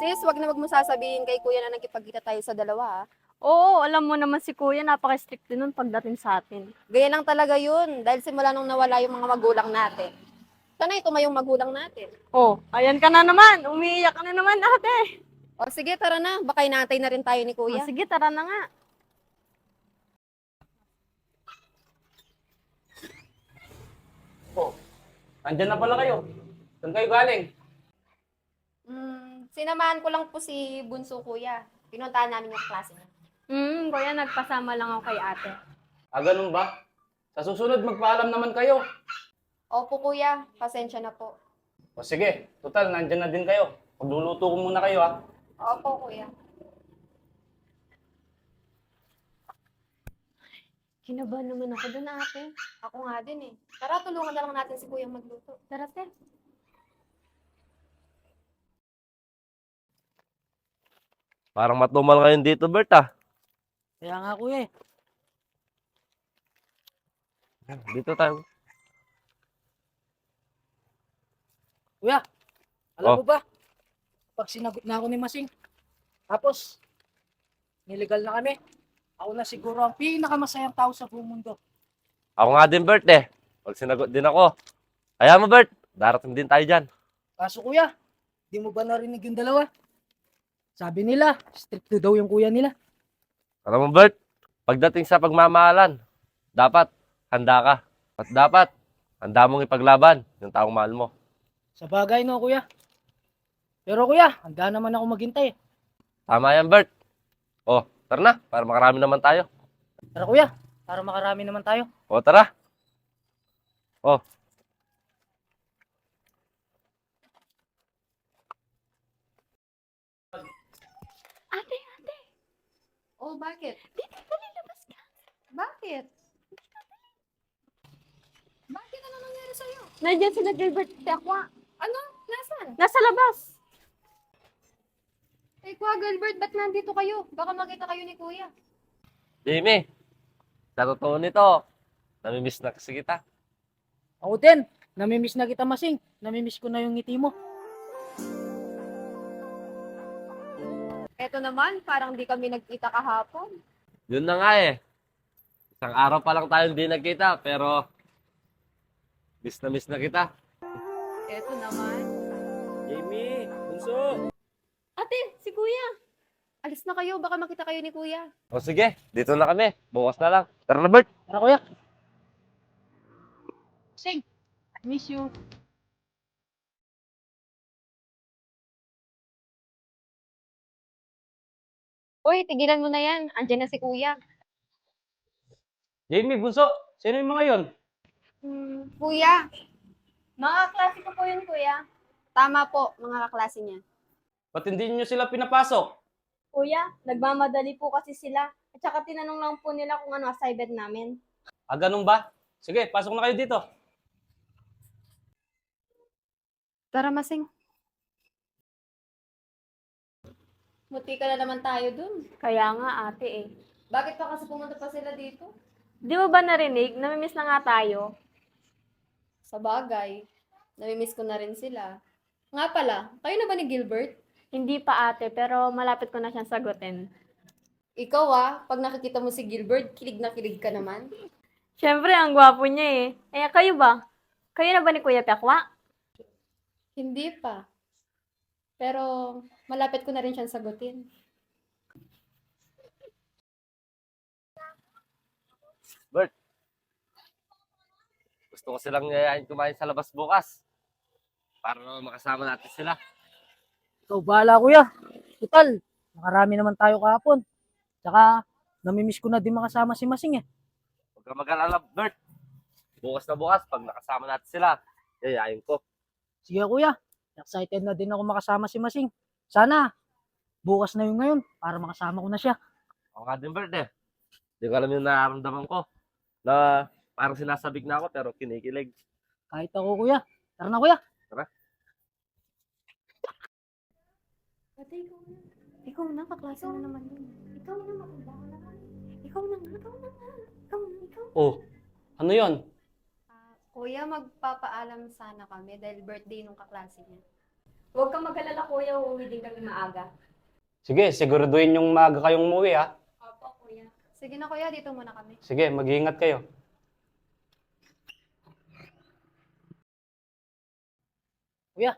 Sis, wag na wag mo sasabihin kay kuya na nagkipagkita tayo sa dalawa, ha? Oo, alam mo naman si kuya, napaka-strict din nun pagdating sa atin. Ganyan lang talaga yun, dahil simula nung nawala yung mga magulang natin. Sana ito yung magulang natin. Oh, ayan ka na naman. Umiiyak ka na naman, ate. O sige, tara na. Baka inaantay na rin tayo ni Oh, kuya. sige, tara na nga. Oh, nandyan na pala kayo. Saan kayo galing? Sinamahan ko lang po si Bunso kuya. Pinuntahan namin yung klase niya. Kuya, nagpasama lang ako kay ate. Ganun ba? Sa susunod, magpaalam naman kayo. Opo kuya, pasensya na po. O sige, total, nandyan na din kayo. Pagluluto ko muna kayo, ha? Opo kuya. Kinabahan naman ako dun, ate. Ako nga din eh. Tara, tulungan na lang natin si kuyang magluto. Tara, te. Parang matumal ngayon dito, Bert, ah. Kaya nga kuya eh. Dito tayo. Kuya, alam Oh. mo ba? Pag sinagot na ako ni Masing, tapos niligal na kami, ako na siguro ang pinakamasayang tao sa buong mundo. Ako nga din, Bert, eh. Pag sinagot din ako. Kaya mo, Bert, darating din tayo dyan. Kaso kuya, di mo ba narinig yung dalawa? Sabi nila, stricto daw yung kuya nila. Alam mo, Bert, pagdating sa pagmamahalan, dapat handa ka. At dapat, handa mong ipaglaban yung taong mahal mo. Sa bagay no kuya. Pero kuya, handa naman ako maghintay. Tama yan, Bert. Oh, tara na, para makarami naman tayo. Tara kuya, para makarami naman tayo. O, tara. Oh, Ate, Oh, bakit? dito, dali, labas ka. Bakit? Bakit? Ano nangyari sa'yo? Nandiyan sila Gilbert at Aqua. Ano? Nasaan? Nasa labas. Eh, Kuya Gilbert, ba't nandito kayo? Baka makita kayo ni kuya. Jamie, sa totoo nito, namimiss na kasi kita. Ako din, namimiss na kita Masing. Namimiss ko na yung ngiti mo. Eto naman, parang di kami nagkita kahapon. Yun na nga eh. Isang araw pa lang tayo hindi nagkita, pero miss na kita. Eto naman. Jamie, bunso. Ate, si kuya. Alis na kayo, baka makita kayo ni kuya. O sige, dito na kami. Bukas na lang. Tara na, Bert. Tara kuya. Masing, I miss you. Uy, tigilan mo na yan. Andiyan na si kuya. Jamie, bunso, sino yung mga yon? Kuya, Mga klase ko po yun, kuya. tama po, mga kaklase niya. Ba't hindi nyo sila pinapasok? Kuya, nagmamadali po kasi sila. At saka tinanong lang po nila kung ano assignment namin. Ganun ba? Sige, pasok na kayo dito. Tara, Masing. Muti ka na naman tayo dun. Kaya nga, ate eh. Bakit pa kasi pumunta pa sila dito? Di mo ba narinig? Namimiss na nga tayo. Sa bagay, namimiss ko na rin sila. Nga pala, kayo na ba ni Gilbert? Hindi pa ate, pero malapit ko na siyang sagutin. Ikaw pag nakikita mo si Gilbert, kilig na kilig ka naman. Siyempre, ang gwapo niya eh. Eh, kayo ba? Kayo na ba ni Kuya Pekwa? Hindi pa. Pero malapit ko na rin siyang sagutin. Bert. Gusto ko silang yayain kumain sa labas bukas. Para naman makasama natin sila. Ikaw bahala kuya. Total, nakarami naman tayo kahapon. Tsaka, namimiss ko na din makasama si Masing eh. Huwag ka mag-alala, Bert. Bukas na bukas, pag nakasama natin sila, yayain ko. Sige kuya, excited na din ako makasama si Masing. Sana, bukas na yung ngayon para makasama ko na siya. Ako nga din, Bert eh. Hindi ko alam yung nararamdaman ko. Na parang sinasabik na ako pero kinikilig. Kahit ako kuya. Tara na kuya. Ate, ikaw na. Ikaw na, kaklase na naman yun. Ikaw na, maganda ka naman. Ikaw na nga, ikaw na nga. Ikaw na, ikaw. Oh, ano yon? Kuya, magpapaalam sana kami dahil birthday nung kaklase niya. Huwag kang mag-alala kuya, uuwi din kami maaga. Sige, siguraduhin yung maaga kayong umuwi ha. Opo kuya. Sige na kuya, dito muna kami. Sige, mag-iingat kayo. Kuya,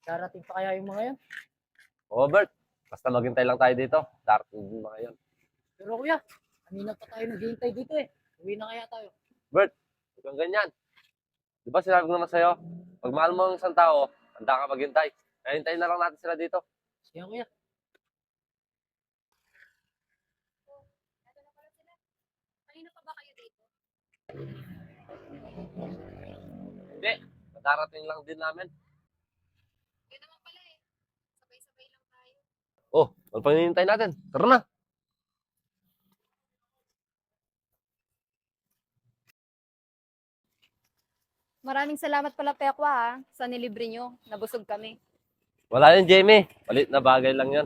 darating pa kaya yung mga yan? Oo, Bert. Basta maghintay lang tayo dito. Darating din mga yun. Pero kuya, kanina pa tayo naghihintay dito eh. Uwi na kaya tayo. Bert, huwag kang ganyan. Di ba sinabi ko naman sa'yo, pag mahal mo ang isang tao, handa ka maghintay. Kaya hintayin na lang natin sila dito. Sige kuya. Kanina pa ba kayo dito? Hindi, darating lang din namin. Kaya naman pala eh. Sabay-sabay lang tayo. Oh, ano pang hinihintay natin? Tara na. Maraming salamat pala Pekwa sa nilibre nyo. Nabusog kami. Wala yun, Jamie. Palit na bagay lang yun.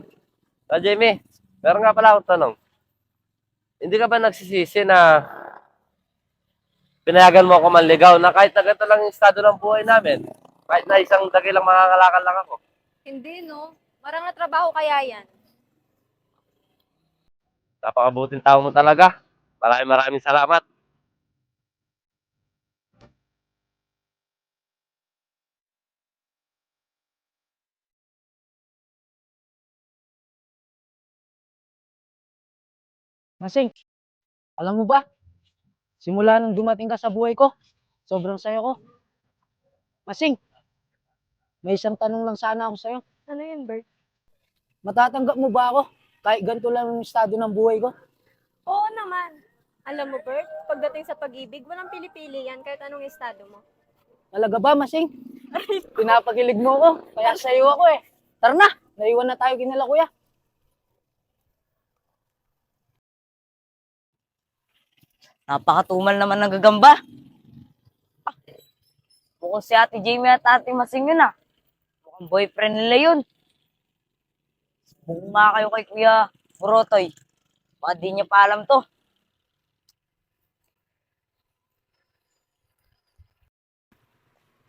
Jamie, meron nga pala akong tanong. Hindi ka ba nagsisisi na pinayagan mo ako manligaw na kahit na ganito lang yung estado ng buhay namin? Kahit na isang dagi lang makakalakal lang ako. Hindi no. Marang na trabaho kaya yan. Napakabuting tao mo talaga. Maraming salamat. Masing, alam mo ba? Simula nung dumating ka sa buhay ko, sobrang saya ko. Masing, may isang tanong lang sana ako sa'yo. Ano yun, Bert? Matatanggap mo ba ako? Kahit ganito lang yung estado ng buhay ko? Oo naman. Alam mo, Bert, pagdating sa pag-ibig, walang pili-pili yan kahit anong estado mo. Talaga ba, Masing? Pinapakilig mo ako, kaya sa'yo ako eh. Tara na, naiwan na tayo kinala kuya. Napakatumal naman ng gagamba. Mukhang si Ate Jamie at Ate Masing yun ah. Mukhang boyfriend nila yun. Mukhang nga kayo kay Kuya Burotoy. Baka di niya pa alam to.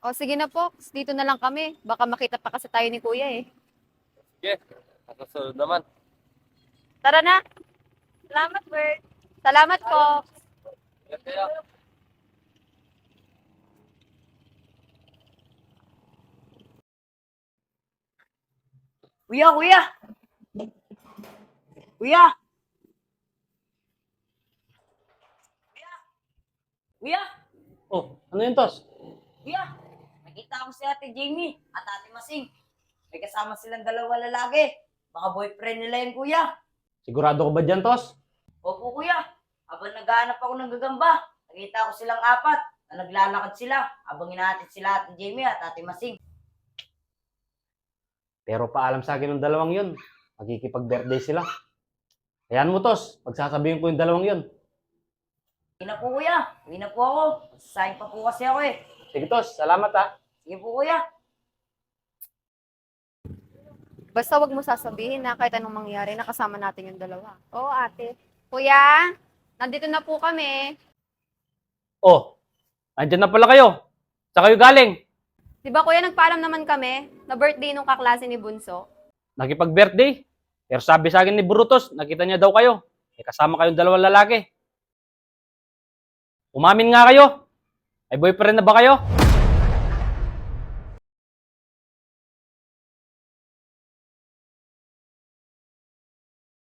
O sige na po, dito na lang kami. Baka makita pa kasi tayo ni Kuya eh. Sige, kasunod naman. Tara na. Salamat, Bert. Salamat po. Ingat kayo. Kuya, kuya! Kuya! Kuya! Oh, ano yun, Tos? Kuya! Nakita ko si Ate Jamie at Ate Masing. May kasama silang dalawa lalaki. Baka boyfriend nila yun, kuya. Sigurado ko ba dyan, Tos? Opo, kuya. Habang naghahanap ako ng gagamba, nakita ko silang apat na naglalakad sila habang hinahatid sila Ate Jamie at Ate Masing. Pero paalam sa akin ng dalawang yun. Magkikipag-birthday sila. Ayan mo, Tos. Pagsasabihin ko yung dalawang yun. Uwi na po, kuya. Uwi na po ako. Masasayang pa po kasi ako eh. Sige, Tos. Salamat, ha. Sige po, kuya. Basta wag mo sasabihin na kahit anong mangyari, nakasama natin yung dalawa. Oo, ate. Kuya, nandito na po kami. Oh, andyan na pala kayo. Sa kayo galing. Di ba kuya, nagpaalam naman kami na birthday nung kaklase ni Bunso? Nakipag-birthday. Pero sabi sa akin ni Brutus, nakita niya daw kayo. May kasama kayong dalawang lalaki. Umamin nga kayo. May boyfriend na ba kayo?